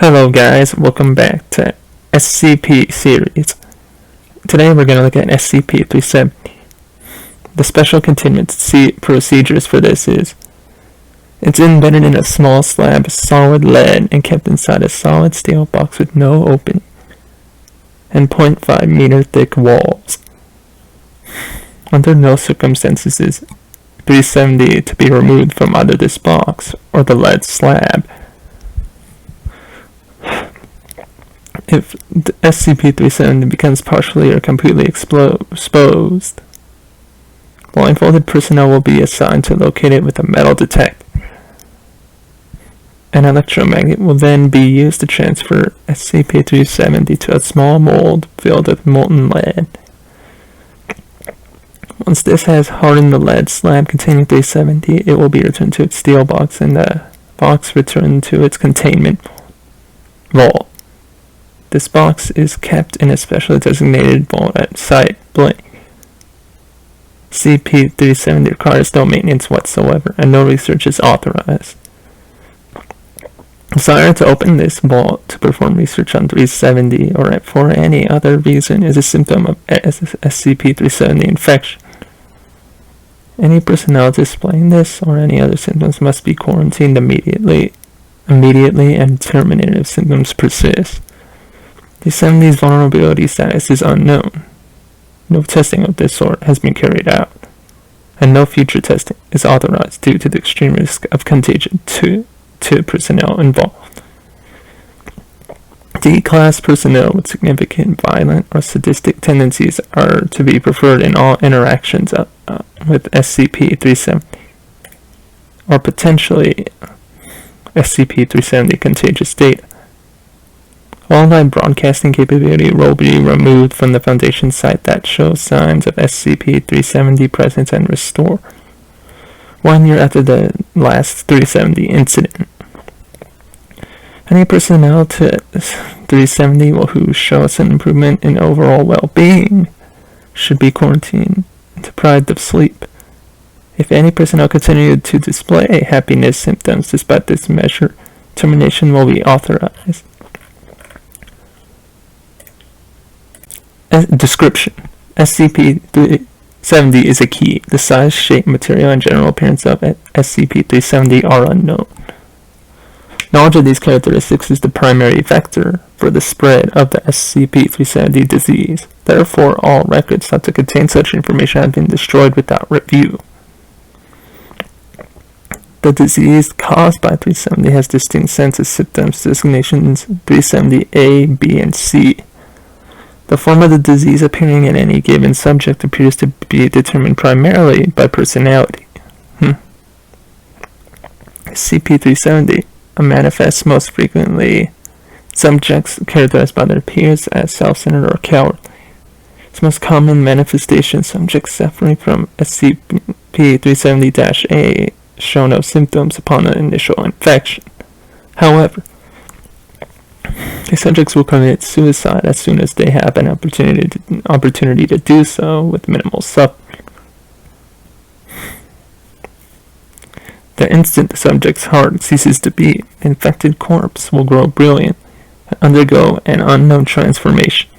Hello guys, welcome back to SCP series. Today we're going to look at SCP-370. The special contingency procedures for this is it's embedded in a small slab of solid lead and kept inside a solid steel box with no opening and 0.5 meter thick walls. Under no circumstances is 370 to be removed from either this box or the lead slab. If the SCP-370 becomes partially or completely exposed, blindfolded personnel will be assigned to locate it with a metal detector. An electromagnet will then be used to transfer SCP-370 to a small mold filled with molten lead. Once this has hardened the lead slab containing 370, it will be returned to its steel box and the box returned to its containment vault. This box is kept in a specially designated vault at Site Blank. SCP-370 requires no maintenance whatsoever, and no research is authorized. Desire to open this vault to perform research on 370 or for any other reason is a symptom of SCP-370 infection. Any personnel displaying this or any other symptoms must be quarantined immediately and terminated if symptoms persist. 370's vulnerability status is unknown. No testing of this sort has been carried out, and no future testing is authorized due to the extreme risk of contagion to personnel involved. D-class personnel with significant violent or sadistic tendencies are to be preferred in all interactions with SCP-370 or potentially SCP-370 contagious data. Worldwide broadcasting capability will be removed from the Foundation site that shows signs of SCP-370 presence and restore 1 year after the last 370 incident. Any personnel to 370 who show some improvement in overall well-being should be quarantined and deprived of sleep. If any personnel continue to display happiness symptoms despite this measure, termination will be authorized. Description: SCP-370 is a key. The size, shape, material, and general appearance of SCP-370 are unknown. Knowledge of these characteristics is the primary vector for the spread of the SCP-370 disease. Therefore, all records thought to contain such information have been destroyed without review. The disease caused by 370 has distinct sense symptoms, designations 370A, B, and C. The form of the disease appearing in any given subject appears to be determined primarily by personality. SCP-370 manifests most frequently subjects characterized by their peers as self-centered or cowardly. Its most common manifestation, subjects suffering from SCP-370-A show no symptoms upon an initial infection. However, these subjects will commit suicide as soon as they have an opportunity to do so with minimal suffering. The instant the subject's heart ceases to beat, the infected corpse will grow brilliant and undergo an unknown transformation.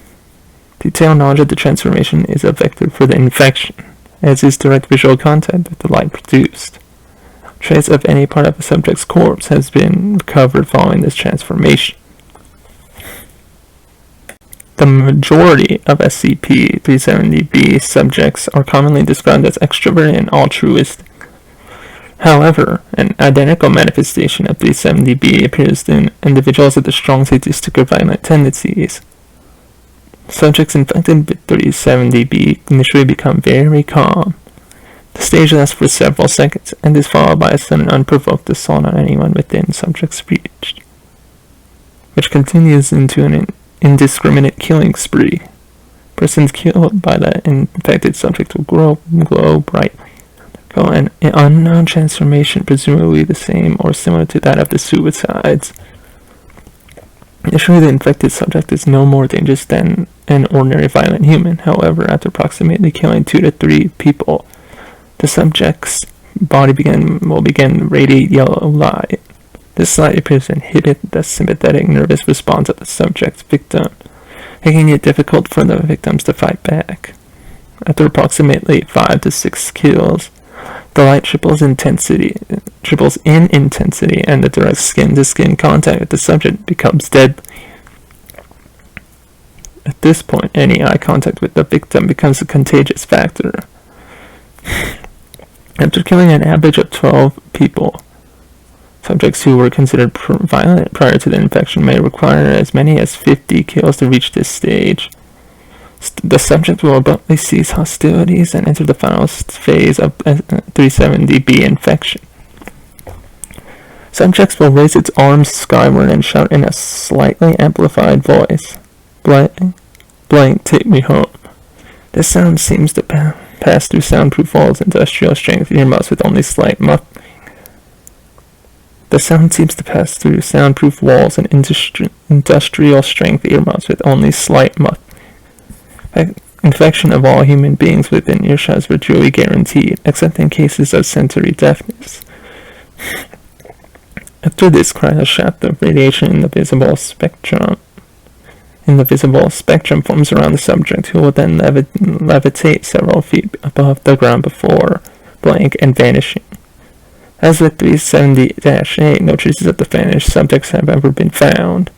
Detailed knowledge of the transformation is a vector for the infection, as is direct visual contact with the light produced. Trace of any part of a subject's corpse has been recovered following this transformation. The majority of SCP-370-B subjects are commonly described as extroverted and altruistic. However, an identical manifestation of 370-B appears in individuals with strong sadistic or violent tendencies. Subjects infected with 370-B initially become very calm. The stage lasts for several seconds and is followed by a sudden unprovoked assault on anyone within subject's reach, which continues into an indiscriminate killing spree. Persons killed by the infected subject will glow brightly, undergo an unknown transformation, presumably the same or similar to that of the suicides. Initially, the infected subject is no more dangerous than an ordinary violent human. However, after approximately killing 2 to 3 people, the subject's body will begin to radiate yellow light. This slightly appears to inhibit the sympathetic nervous response of the subject's victim, making it difficult for the victims to fight back. After approximately 5 to 6 kills, the light triples in intensity, and the direct skin-to-skin contact with the subject becomes deadly. At this point, any eye contact with the victim becomes a contagious factor. After killing an average of 12 people, subjects who were considered violent prior to the infection may require as many as 50 kills to reach this stage. The subject will abruptly cease hostilities and enter the final phase of 370B infection. Subjects will raise its arms skyward and shout in a slightly amplified voice, "Blank, take me home." This sound seems to pass through soundproof walls, industrial strength earmuffs with only slight muffling. The sound seems to pass through soundproof walls and industrial strength earmuffs with only slight muffling. Infection of all human beings within earshot is virtually guaranteed, except in cases of sensory deafness. After this cry, a shaft of radiation in the visible spectrum forms around the subject, who will then levitate several feet above the ground before blank and vanishing. As with 370-A, no traces of the vanished subjects have ever been found.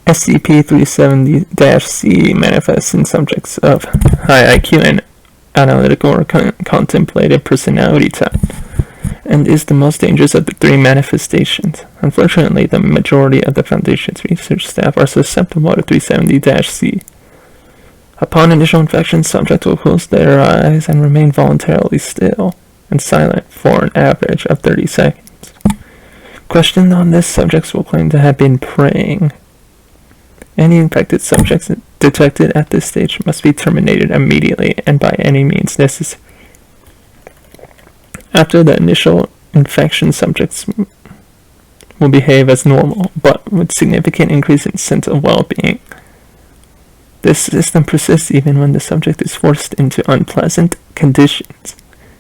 SCP-370-C manifests in subjects of high IQ and analytical or contemplative personality type, and is the most dangerous of the three manifestations. Unfortunately, the majority of the Foundation's research staff are susceptible to 370-C. Upon initial infection, subjects will close their eyes and remain voluntarily still and silent for an average of 30 seconds. Questioned on this, subjects will claim to have been praying. Any infected subjects detected at this stage must be terminated immediately and by any means necessary. After the initial infection, subjects will behave as normal, but with significant increase in sense of well-being. This system persists even when the subject is forced into unpleasant conditions.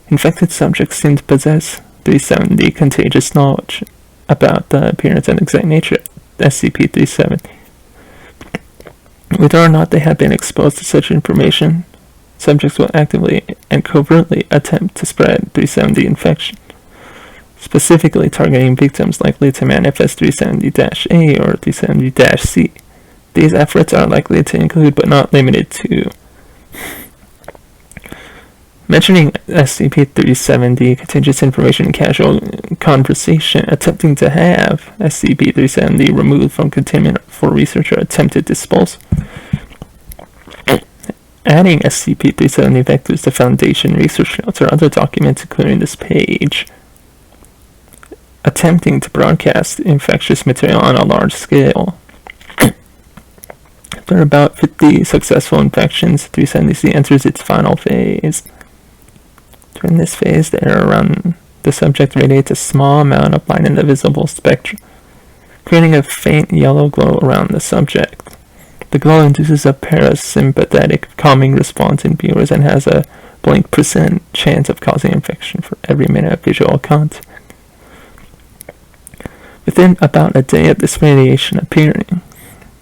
Infected subjects seem to possess 370 contagious knowledge about the appearance and exact nature of SCP-370. Whether or not they have been exposed to such information, subjects will actively and covertly attempt to spread 370 infection, specifically targeting victims likely to manifest 370-A or 370-C. These efforts are likely to include, but not limited to, mentioning SCP-370 contagious information in casual conversation, attempting to have SCP-370 removed from containment for research or attempted disposal, adding SCP-370 vectors to Foundation research notes or other documents including this page, attempting to broadcast infectious material on a large scale. After about 50 successful infections, 370C enters its final phase. During this phase, the air around the subject radiates a small amount of light in the visible spectrum, creating a faint yellow glow around the subject. The glow induces a parasympathetic calming response in viewers and has a 0.% chance of causing infection for every minute of visual contact. Within about a day of this radiation appearing,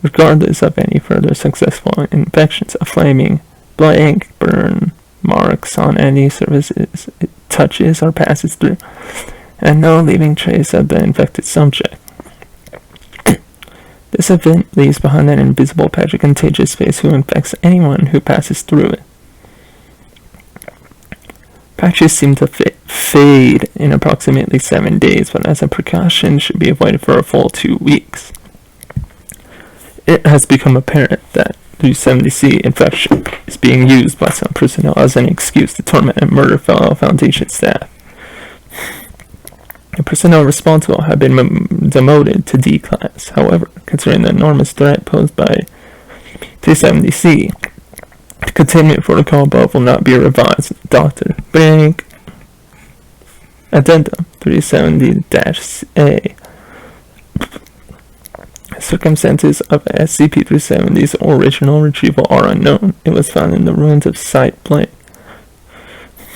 regardless of any further successful infections, a flaming blank burn marks on any surfaces it touches or passes through, and no leaving trace of the infected subject. This event leaves behind an invisible patch of contagious phase who infects anyone who passes through it. Patches seem to fade in approximately 7 days, but as a precaution should be avoided for a full 2 weeks. It has become apparent that 370C infection is being used by some personnel as an excuse to torment and murder fellow Foundation staff. The personnel responsible have been demoted to D class. However, considering the enormous threat posed by 370C, the containment protocol above will not be revised. Dr. Bank. Addendum 370-A. Circumstances of SCP-370's original retrieval are unknown. It was found in the ruins of Site Blank,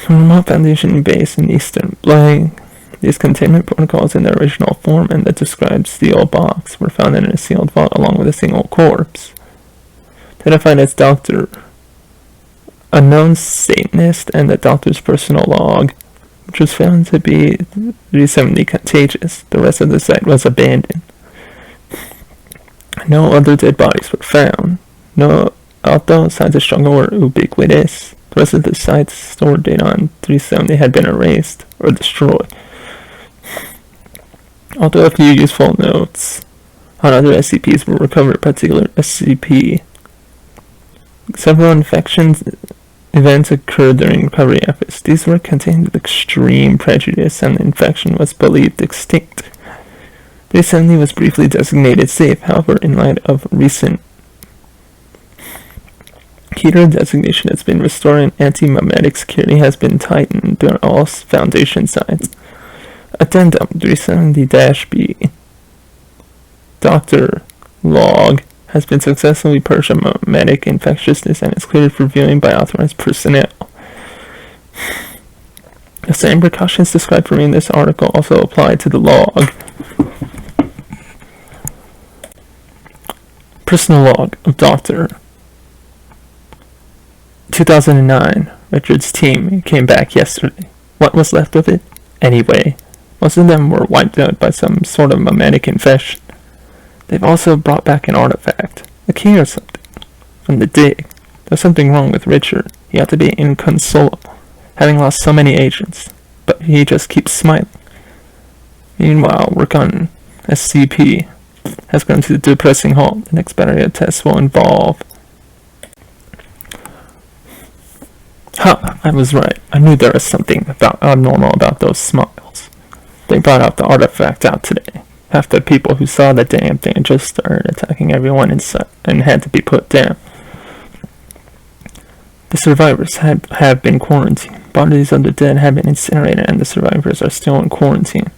a remote Foundation base in eastern Blank. These containment protocols in their original form and the described steel box were found in a sealed vault along with a single corpse. Identified as Dr. Unknown Satanist and the doctor's personal log, which was found to be 370 contagious. The rest of the site was abandoned. No other dead bodies were found. Although signs of struggle were ubiquitous, the rest of the site's stored data on 370 had been erased or destroyed. Although a few useful notes on other SCPs were recovered, particular SCP. Several infections events occurred during recovery efforts. These were contained with extreme prejudice, and the infection was believed extinct. 370 was briefly designated safe, however, in light of recent Keter designation has been restored and anti-memetic security has been tightened through all Foundation sites. Addendum 370-B Dr. Log has been successfully purged of memetic infectiousness and is cleared for viewing by authorized personnel. The same precautions described for me in this article also apply to the log. Personal log of Dr. 2009. Richard's team came back yesterday. What was left of it? Anyway, most of them were wiped out by some sort of memetic infection. They've also brought back an artifact, a key or something, from the dig. There's something wrong with Richard. He ought to be inconsolable, having lost so many agents, but he just keeps smiling. Meanwhile, work on SCP has gone to a depressing halt. The next battery of tests will involve... I was right. I knew there was something abnormal about those smiles. They brought out the artifact out today. Half the people who saw the damn thing just started attacking everyone inside and had to be put down. The survivors have been quarantined. Bodies of the dead have been incinerated and the survivors are still in quarantine.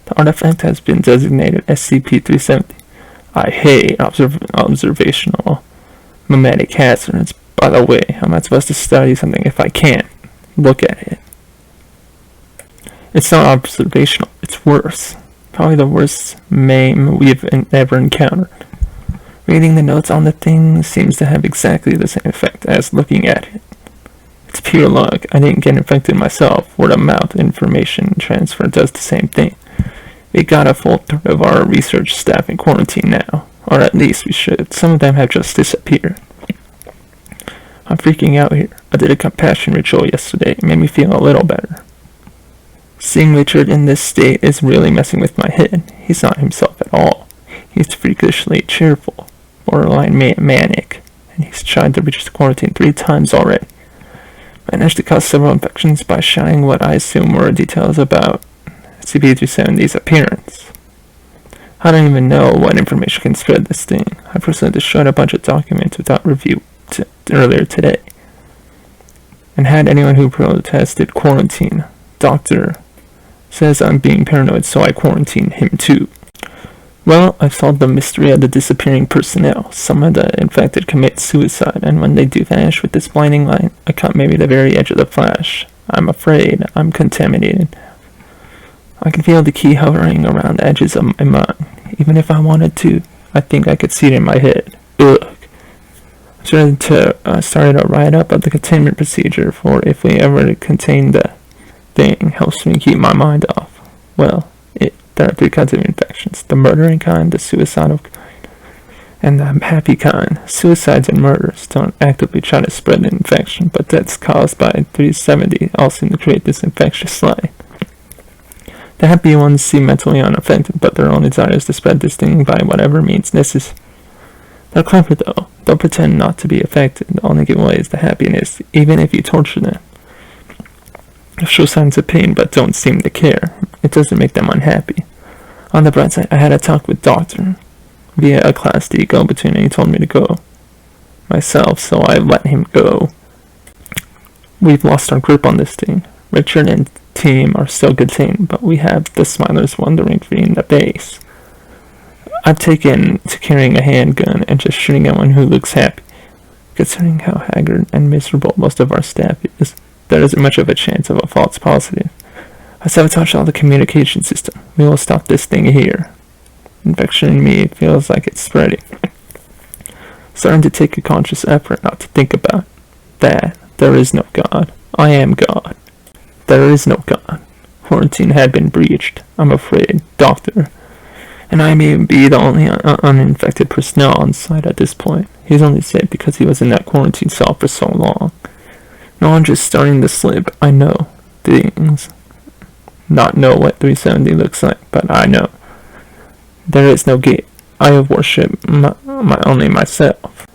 The artifact has been designated SCP-370. I hate observational memetic hazards. By the way, how am I supposed to study something if I can't look at it? It's not observational, it's worse. Probably the worst MAME we've ever encountered. Reading the notes on the thing seems to have exactly the same effect as looking at it. It's pure luck. I didn't get infected myself. Word of mouth information transfer does the same thing. We got a full third of our research staff in quarantine now. Or at least we should. Some of them have just disappeared. I'm freaking out here. I did a compassion ritual yesterday. It made me feel a little better. Seeing Richard in this state is really messing with my head. He's not himself at all. He's freakishly cheerful, borderline manic, and he's tried to reach the quarantine 3 times already. Managed to cause several infections by shouting what I assume were details about SCP-370's appearance. I don't even know what information can spread this thing. I personally destroyed a bunch of documents without review earlier today, and had anyone who protested quarantine. Doctor says I'm being paranoid, so I quarantine him too. Well, I've solved the mystery of the disappearing personnel. Some of the infected commit suicide, and when they do vanish with this blinding light, I caught maybe the very edge of the flash. I'm afraid I'm contaminated. I can feel the key hovering around the edges of my mind. Even if I wanted to, I think I could see it in my head. Ugh. Started a write-up of the containment procedure for if we ever contain the thing. Helps me keep my mind off. Well, there are 3 kinds of infections. The murdering kind, the suicidal kind, and the happy kind. Suicides and murders don't actively try to spread the infection, but deaths caused by 370 all seem to create this infectious light. The happy ones seem mentally unaffected, but their only desire is to spread this thing by whatever means necessary. They're clever though. They'll pretend not to be affected. The only giveaway is the happiness, even if you torture them. They'll show signs of pain but don't seem to care. It doesn't make them unhappy. On the bright side, I had a talk with Doctor via a Class D go-between, and he told me to go myself, so I let him go. We've lost our grip on this thing. Richard and team are still contained, but we have the Smilers wandering free in the base. I've taken to carrying a handgun and just shooting anyone who looks happy. Considering how haggard and miserable most of our staff is, there isn't much of a chance of a false positive. I I sabotage all the communication system. We will stop this thing here. Infection in me feels like it's spreading. Starting to take a conscious effort not to think about that. There is no God. I am God. There is no God. Quarantine had been breached, I'm afraid, Doctor. And I may be the only uninfected personnel on site at this point. He's only safe because he was in that quarantine cell for so long. No, I'm just starting to slip. I know things. Not know what 370 looks like, but I know. There is no gate. I have worshipped only myself.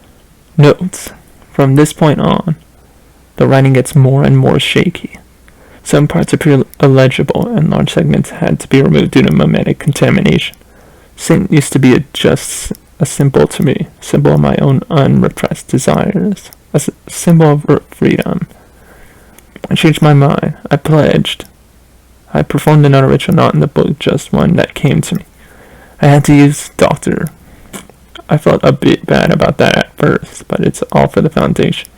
Notes. From this point on, the writing gets more and more shaky. Some parts appear illegible, and large segments had to be removed due to mimetic contamination. Saint used to be just a symbol to me, symbol of my own unrepressed desires, a symbol of freedom. I changed my mind. I pledged. I performed another ritual not in the book, just one that came to me. I had to use Doctor. I felt a bit bad about that at first, but it's all for the Foundation.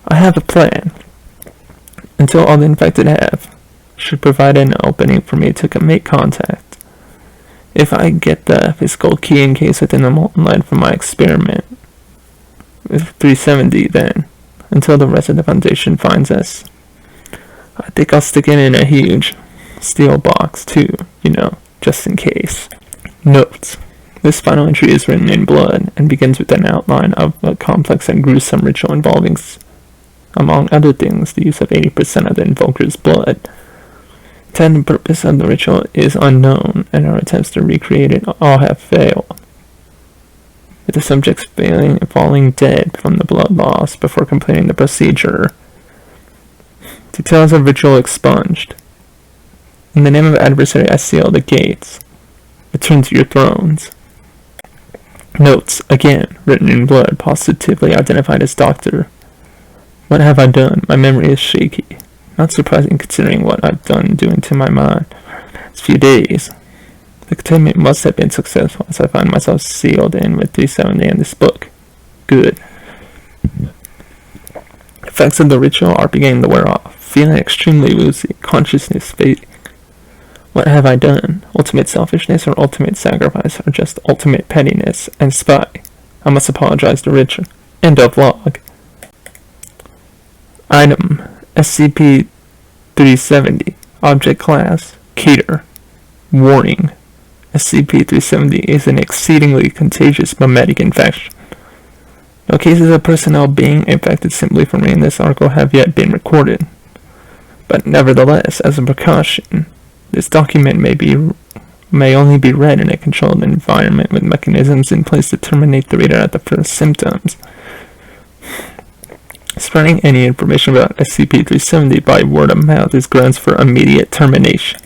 I have a plan. Until all the infected have, should provide an opening for me to make contact. If I get the physical key encased within the molten lead from my experiment with 370, then, until the rest of the Foundation finds us, I think I'll stick it in a huge steel box too, just in case. Notes. This final entry is written in blood and begins with an outline of a complex and gruesome ritual involving, among other things, the use of 80% of the invoker's blood. The intended purpose of the ritual is unknown, and our attempts to recreate it all have failed, with the subjects falling dead from the blood loss before completing the procedure. Details of ritual expunged. In the name of adversary, I seal the gates. Return to your thrones. Notes, again, written in blood, positively identified as Doctor. What have I done? My memory is shaky. Not surprising considering what I've done doing to my mind these few days. The containment must have been successful as I find myself sealed in with 370 and this book. Good. Effects of the ritual are beginning to wear off. Feeling extremely woozy, consciousness fading. What have I done? Ultimate selfishness or ultimate sacrifice or just ultimate pettiness and spy? I must apologize to Richard. End of log. Item SCP-370. Object Class Keter. Warning. SCP-370 is an exceedingly contagious mimetic infection. No cases of personnel being infected simply from reading this article have yet been recorded. But nevertheless, as a precaution, this document may only be read in a controlled environment with mechanisms in place to terminate the reader at the first symptoms. Spreading any information about SCP-370 by word of mouth is grounds for immediate termination.